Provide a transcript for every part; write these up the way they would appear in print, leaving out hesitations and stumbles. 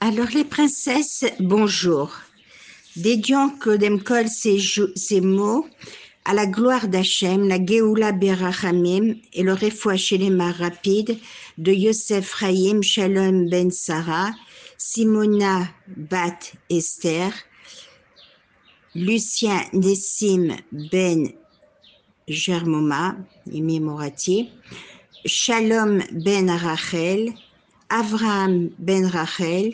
Alors les princesses, bonjour. Dédiant Kodem Kol ces mots à la gloire d'Hachem, la Géoula Berachamim et le Refoua Shelema rapide de Yosef Chaim Shalom Ben Sarah, Simona Bat Esther, Lucien Nessim Ben Germoma, Imi Morati, Shalom Ben Rachel, Avraham Ben Rachel,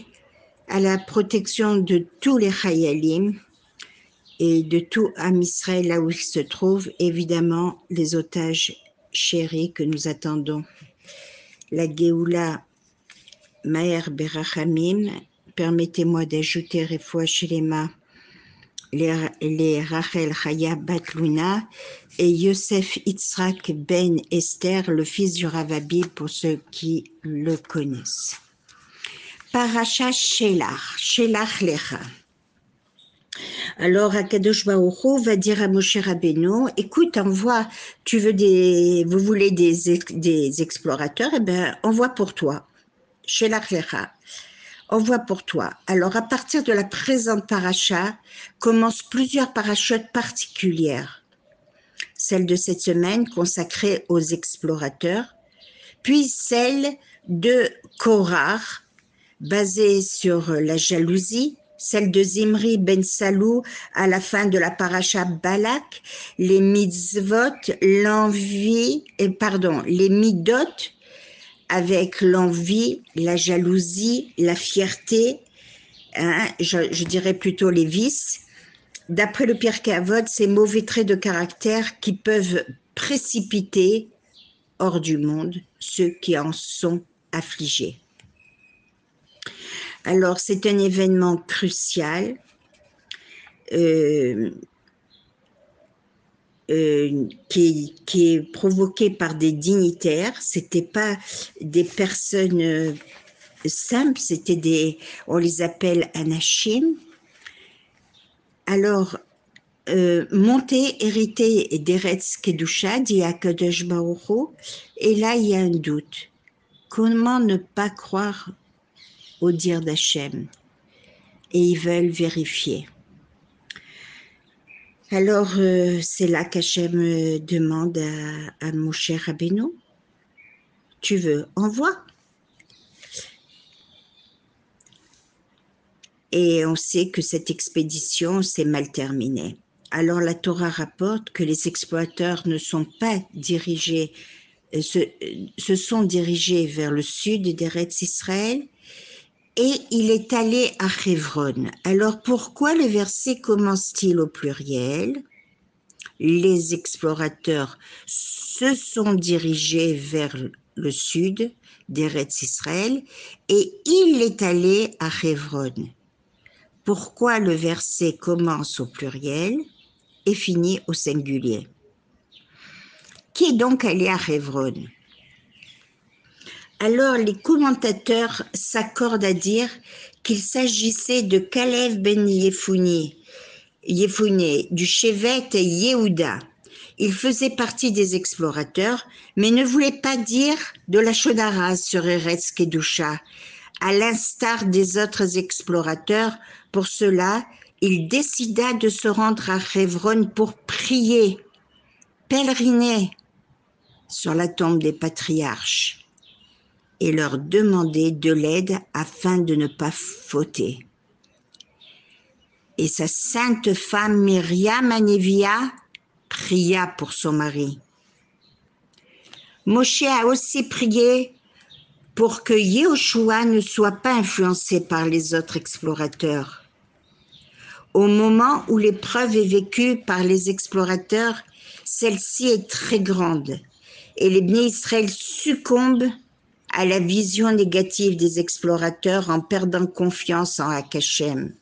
à la protection de tous les Chayalim et de tout Am Israël là où il se trouve, évidemment les otages chéris que nous attendons. La Géoula Maher Berachamim, permettez-moi d'ajouter Refoua Shelema, les Rachel Chaya Bat Luna et Yosef Yitzhak Ben Esther, le fils du Ravabi pour ceux qui le connaissent. Parasha Shelach, Shelach Lecha. Alors Akadosh Baruch Hu va dire à Moshe Rabbeinu, écoute, envoie, vous voulez des explorateurs, eh ben envoie pour toi. Shelach Lecha. Envoie pour toi. Alors à partir de la présente paracha, commencent plusieurs parachutes particulières. Celle de cette semaine consacrée aux explorateurs, puis celle de Korach, basée sur la jalousie, celle de Zimri ben Salou à la fin de la paracha Balak, les mitzvot, les midot, avec l'envie, la jalousie, la fierté, je dirais plutôt les vices. D'après le Pirkei Avot, ces mauvais traits de caractère qui peuvent précipiter hors du monde ceux qui en sont affligés. Alors, c'est un événement crucial qui est provoqué par des dignitaires. C'était pas des personnes simples, on les appelle anachim. Alors, monter, hériter d'Eretz Kedusha, dit Akadosh Baruch Hu, et là il y a un doute. Comment ne pas croire au dire d'Hachem? Et ils veulent vérifier. Alors, c'est là qu'Hachem demande à Moshe Rabbeinu, tu veux, envoie. Et on sait que cette expédition s'est mal terminée. Alors la Torah rapporte que les explorateurs ne sont pas dirigés, se sont dirigés vers le sud d'Eretz Israël, et il est allé à Hebron. Alors pourquoi le verset commence-t-il au pluriel? Les explorateurs se sont dirigés vers le sud d'Eretz Israël et il est allé à Hebron. Pourquoi le verset commence au pluriel et finit au singulier? Qui est donc allé à Hebron? Alors les commentateurs s'accordent à dire qu'il s'agissait de Kalev ben Yefouné, du Shevet Yehuda. Il faisait partie des explorateurs, mais ne voulait pas dire de la Shonara sur Eretz Kedusha. À l'instar des autres explorateurs, pour cela, il décida de se rendre à Hebron pour prier, pèleriner sur la tombe des patriarches et leur demander de l'aide afin de ne pas fauter. Et sa sainte femme Myriam Anevia pria pour son mari. Moshe a aussi prié pour que Yehoshua ne soit pas influencé par les autres explorateurs. Au moment où l'épreuve est vécue par les explorateurs, celle-ci est très grande et les Bnei Israël succombent à la vision négative des explorateurs en perdant confiance en Hachem.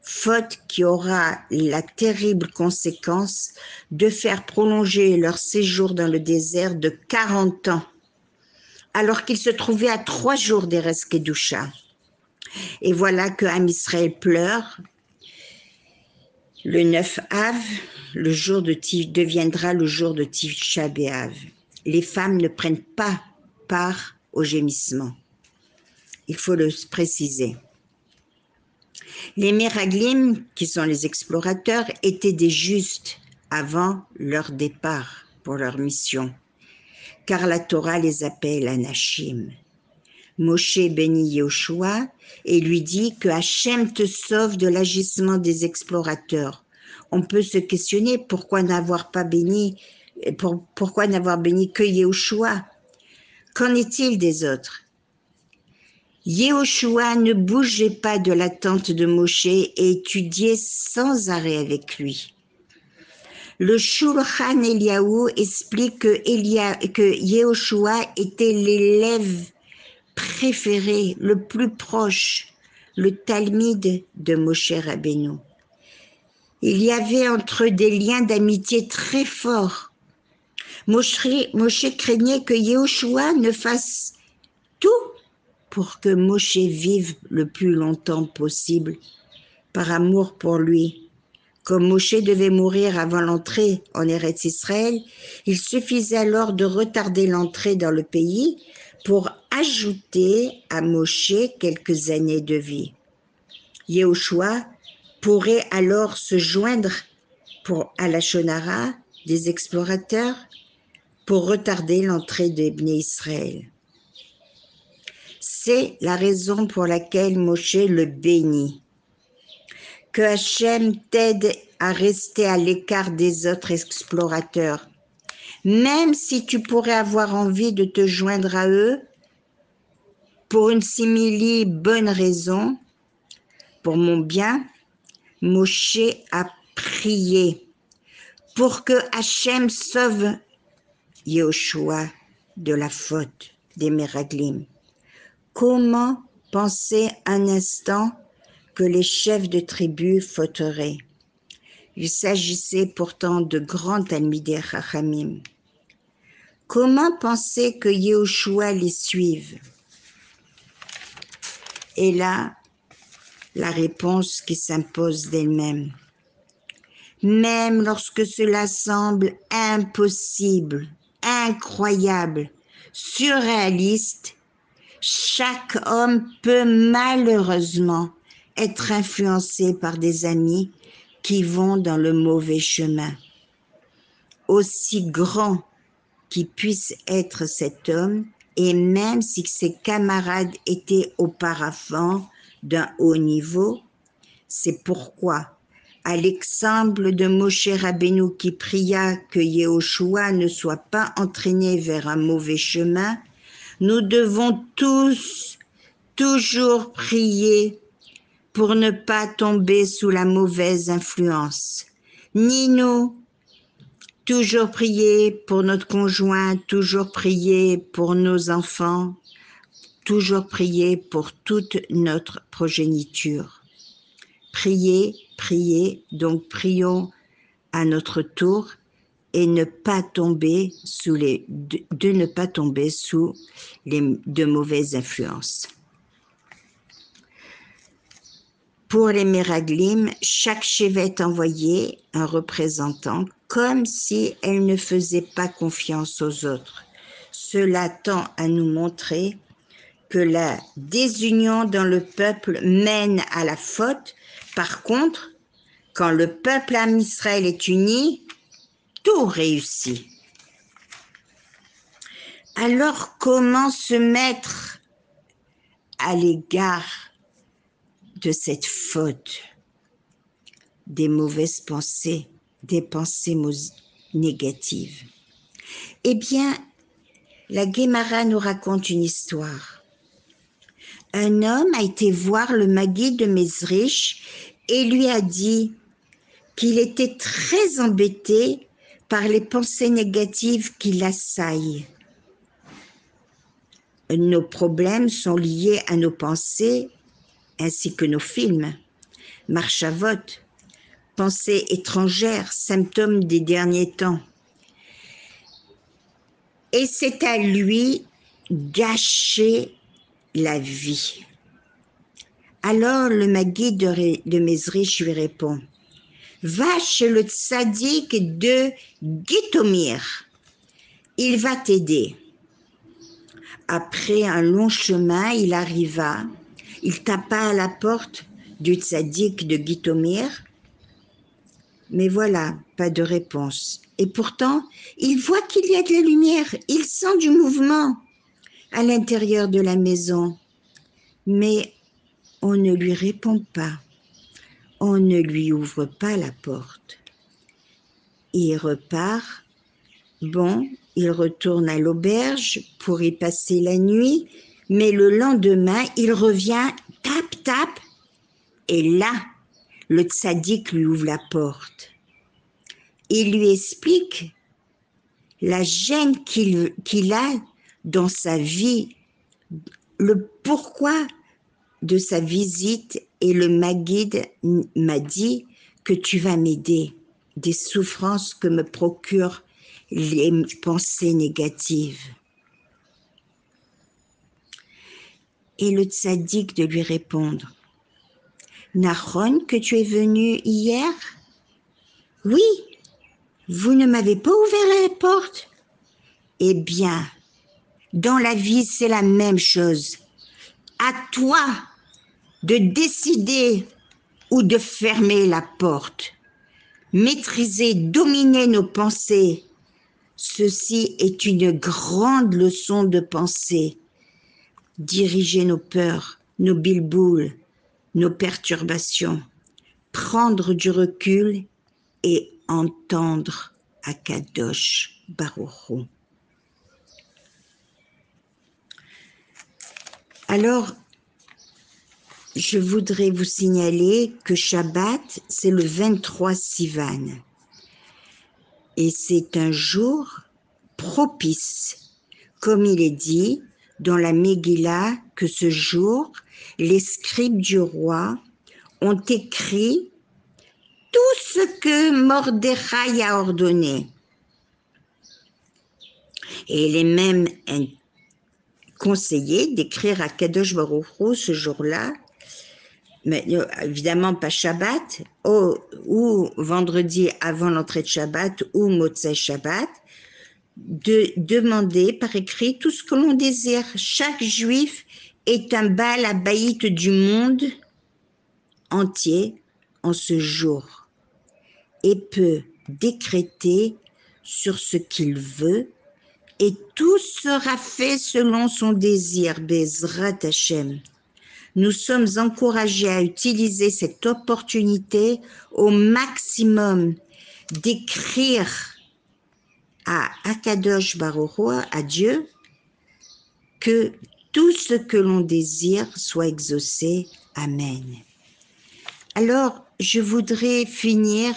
Faute qui aura la terrible conséquence de faire prolonger leur séjour dans le désert de 40 ans, alors qu'ils se trouvaient à 3 jours d'Eretz Kedusha. Et voilà que Am Israël pleure. Le 9 Av, le jour de deviendra le jour de Tisha B'Av. Les femmes ne prennent pas part au gémissement. Il faut le préciser. Les Meraglim, qui sont les explorateurs, étaient des justes avant leur départ pour leur mission, car la Torah les appelle Anashim. Moshe bénit Yoshua et lui dit que Hachem te sauve de l'agissement des explorateurs. On peut se questionner pourquoi n'avoir béni que Yoshua. Qu'en est-il des autres? Yehoshua ne bougeait pas de la tente de Moshe et étudiait sans arrêt avec lui. Le Shulchan Eliyahu explique que Yehoshua était l'élève préféré, le plus proche, le Talmide de Moshe Rabbeinu. Il y avait entre eux des liens d'amitié très forts. Moshe craignait que Yehoshua ne fasse tout pour que Moshe vive le plus longtemps possible, par amour pour lui. Comme Moshe devait mourir avant l'entrée en Eretz Israël, il suffisait alors de retarder l'entrée dans le pays pour ajouter à Moshe quelques années de vie. Yehoshua pourrait alors se joindre à la Shonara des explorateurs pour retarder l'entrée des Bnei Israël. C'est la raison pour laquelle Moshe le bénit. Que Hachem t'aide à rester à l'écart des autres explorateurs, même si tu pourrais avoir envie de te joindre à eux pour une simili bonne raison, pour mon bien. Moshe a prié pour que Hachem sauve Yehoshua de la faute des Meraglim. Comment penser un instant que les chefs de tribu fauteraient? Il s'agissait pourtant de grands Talmidei Chachamim. Comment penser que Yehoshua les suive? Et là, la réponse qui s'impose d'elle-même. Même lorsque cela semble impossible, incroyable, surréaliste, chaque homme peut malheureusement être influencé par des amis qui vont dans le mauvais chemin. Aussi grand qu'il puisse être cet homme, et même si ses camarades étaient auparavant d'un haut niveau, c'est pourquoi, à l'exemple de Moshe Rabbeinu qui pria que Yehoshua ne soit pas entraîné vers un mauvais chemin, nous devons tous toujours prier pour ne pas tomber sous la mauvaise influence. Ni nous, toujours prier pour notre conjoint, toujours prier pour nos enfants, toujours prier pour toute notre progéniture. Prier, donc prions à notre tour et de ne pas tomber sous de mauvaises influences. Pour les Meraglim, chaque chevet envoyait un représentant comme si elle ne faisait pas confiance aux autres. Cela tend à nous montrer que la désunion dans le peuple mène à la faute. Par contre, quand le peuple Am Israël est uni, tout réussit. Alors comment se mettre à l'égard de cette faute, des mauvaises pensées, des pensées négatives? Eh bien, la Guémara nous raconte une histoire. Un homme a été voir le Maguide de Mezrich et lui a dit qu'il était très embêté par les pensées négatives qui l'assaillent. Nos problèmes sont liés à nos pensées ainsi que nos films. Marchavot, pensées étrangères, symptômes des derniers temps. Et c'est à lui gâcher la vie. Alors le Maguide de Mezrich lui répond: va chez le tzaddik de Gitomir, il va t'aider. Après un long chemin, il tapa à la porte du tzaddik de Guitomir. Mais voilà, pas de réponse. Et pourtant, il voit qu'il y a de la lumière, il sent du mouvement à l'intérieur de la maison. Mais on ne lui répond pas, on ne lui ouvre pas la porte. Il repart, bon, il retourne à l'auberge pour y passer la nuit, mais le lendemain, il revient, tape, tape, et là, le tzaddik lui ouvre la porte. Il lui explique la gêne qu'il a dans sa vie, le pourquoi de sa visite, et le Maguide m'a dit que tu vas m'aider des souffrances que me procurent les pensées négatives. Et le tzaddik de lui répondre, Nahon, que tu es venu hier? Oui, vous ne m'avez pas ouvert la porte. Eh bien, dans la vie, c'est la même chose. À toi de décider ou de fermer la porte. Maîtriser, dominer nos pensées. Ceci est une grande leçon de pensée. Diriger nos peurs, nos bilboules, nos perturbations. Prendre du recul et entendre Akadosh Baruch Hu. Alors, je voudrais vous signaler que Shabbat, c'est le 23 Sivan. Et c'est un jour propice. Comme il est dit dans la Megillah que ce jour, les scribes du roi ont écrit tout ce que Mordechai a ordonné. Et il est même conseillé d'écrire à Kadosh Baruch Hu ce jour-là, mais évidemment pas Shabbat, ou vendredi avant l'entrée de Shabbat, ou Motzei Shabbat, de demander par écrit tout ce que l'on désire. Chaque juif est un Baal Habayit du monde entier en ce jour et peut décréter sur ce qu'il veut, et tout sera fait selon son désir, Bezrat Hashem. Nous sommes encouragés à utiliser cette opportunité au maximum, d'écrire à Akadosh Baruch Hu, à Dieu, que tout ce que l'on désire soit exaucé. Amen. Alors, je voudrais finir,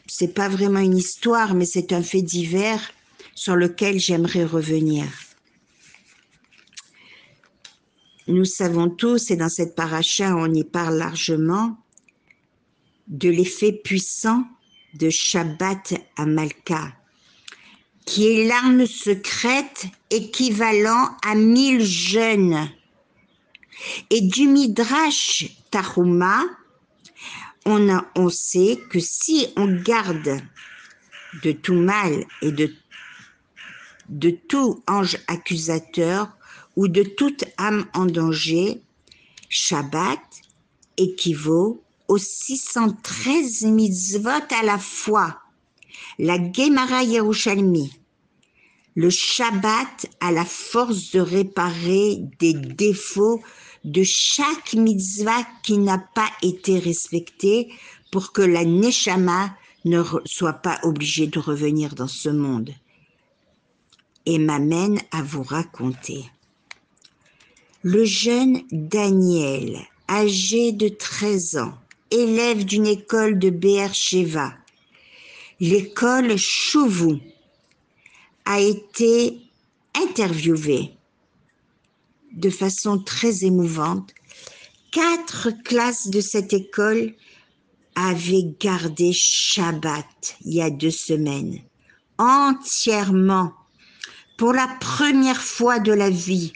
c'est pas vraiment une histoire, mais c'est un fait divers sur lequel j'aimerais revenir. Nous savons tous, et dans cette paracha, on y parle largement, de l'effet puissant de Shabbat à Malka, qui est l'arme secrète équivalent à 1000 jeûnes. Et du Midrash Taruma, on sait que si on garde de tout mal et de tout ange accusateur ou de toute âme en danger, Shabbat équivaut aux 613 mitzvot à la fois. La Gemara Yerushalmi, le Shabbat a la force de réparer des défauts de chaque mitzvah qui n'a pas été respectée pour que la Neshama ne soit pas obligée de revenir dans ce monde. Et m'amène à vous raconter. Le jeune Daniel, âgé de 13 ans, élève d'une école de Be'er Sheva, l'école Chouvou, a été interviewé de façon très émouvante. 4 classes de cette école avaient gardé Shabbat il y a 2 semaines, entièrement, pour la première fois de leur vie,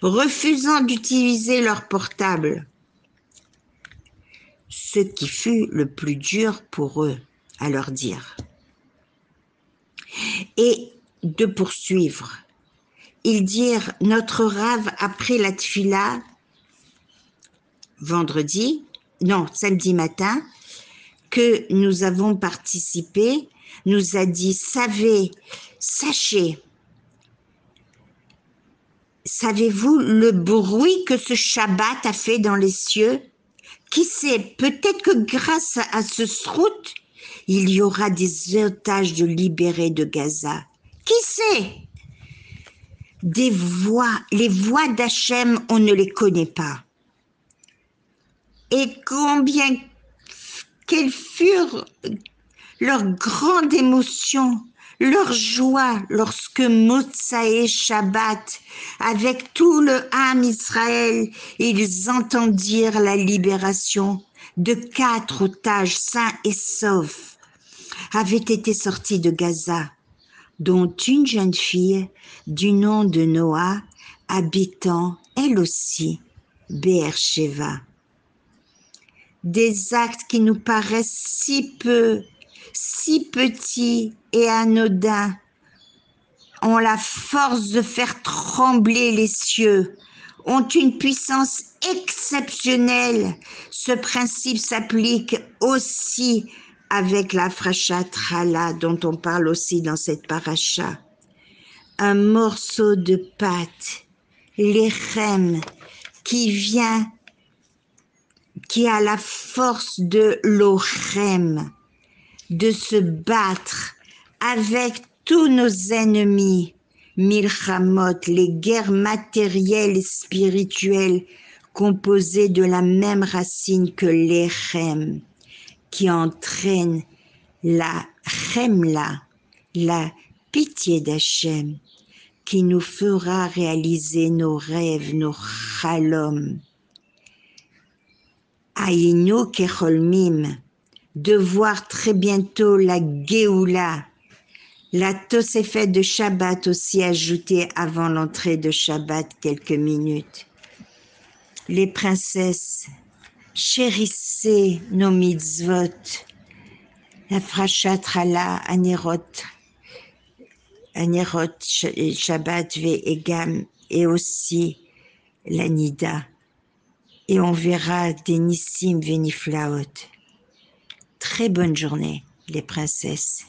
refusant d'utiliser leur portable. Ce qui fut le plus dur pour eux, à leur dire. Et de poursuivre. Ils dirent, notre Rav, après la tfila, samedi matin, que nous avons participé, nous a dit, sachez, savez-vous le bruit que ce Shabbat a fait dans les cieux? Qui sait, peut-être que grâce à ce srout, il y aura des otages de libérés de Gaza. Qui sait? Les voix d'Hachem, on ne les connaît pas. Et quelles furent leurs grandes émotions, leur joie lorsque Motsaé Shabbat, avec tout le Ham Israël, ils entendirent la libération de 4 otages sains et saufs, avaient été sortis de Gaza, dont une jeune fille du nom de Noah, habitant elle aussi Be'er-Sheva. Des actes qui nous paraissent si petits et anodins, ont la force de faire trembler les cieux, ont une puissance exceptionnelle. Ce principe s'applique aussi avec la frachat Trala, dont on parle aussi dans cette paracha. Un morceau de pâte, l'échem, qui a la force de l'ochem, de se battre avec tous nos ennemis, milchamot, les guerres matérielles et spirituelles composées de la même racine que l'échem, qui entraîne la chemla, la pitié d'Hachem, qui nous fera réaliser nos rêves, nos chalom. Aïnou kecholmim, de voir très bientôt la Géoula, la Tosefet de Shabbat aussi ajoutée avant l'entrée de Shabbat quelques minutes. Les princesses, chérissez nos mitzvot, la Frachat Trala, Anerot, Shabbat Ve'egam et aussi la Nida. Et on verra des Nissim Veniflaot. Très bonne journée, les princesses.